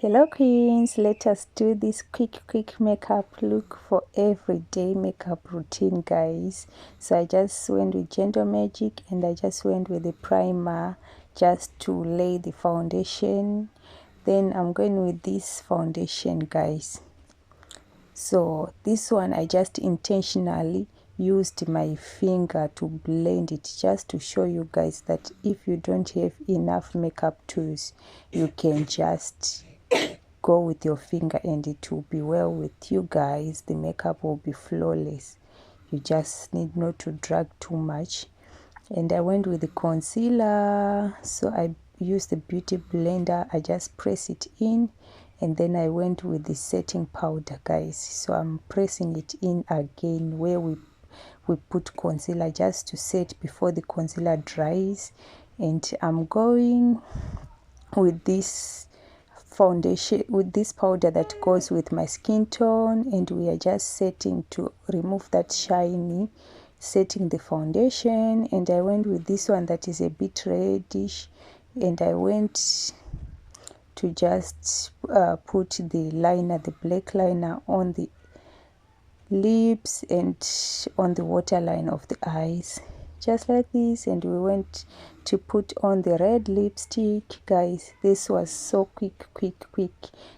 Hello queens, let us do this quick makeup look for everyday makeup routine, guys. So I just went with Gentle Magic and I just went with the primer just to lay the foundation. Then I'm going with this foundation, guys. So this one I just intentionally used my finger to blend it, just to show you guys that if you don't have enough makeup tools, you can just go with your finger and it will be well with you guys. The makeup will be flawless. You just need not to drag too much. And I went with the concealer, so I used the beauty blender. I just press it in, and then I went with the setting powder, guys. So I'm pressing it in again where we put concealer, just to set before the concealer dries. And I'm going with this foundation, with this powder that goes with my skin tone, and we are just setting to remove that shiny, setting the foundation. And I went with this one that is a bit reddish, and I went to just put the liner, the black liner, on the lips and on the waterline of the eyes, just like this. And we went to put on the red lipstick, guys. This was so quick.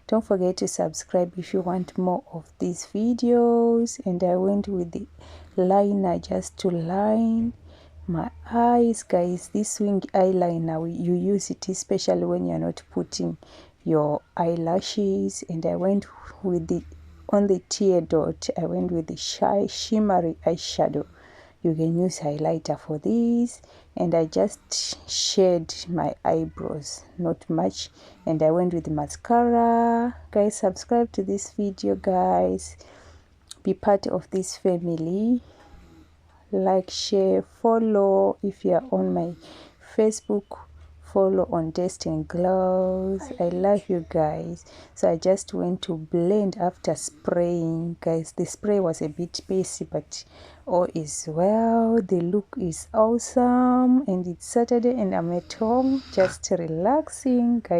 Don't forget to subscribe if you want more of these videos. And I went with the liner just to line my eyes, guys. This wing eyeliner, you use it especially when you're not putting your eyelashes. And I went with the, on the tear dot, I went with the shimmery eyeshadow. You can use highlighter for this. And I just shade my eyebrows, not much. And I went with the mascara. Guys, subscribe to this video, guys. Be part of this family. Like, share, follow. If you are on my Facebook, follow on Destiny Glows. I love you guys. So I just went to blend after spraying, guys. The spray was a bit spicy, but all is well. The look is awesome. And it's Saturday and I'm at home just relaxing, guys.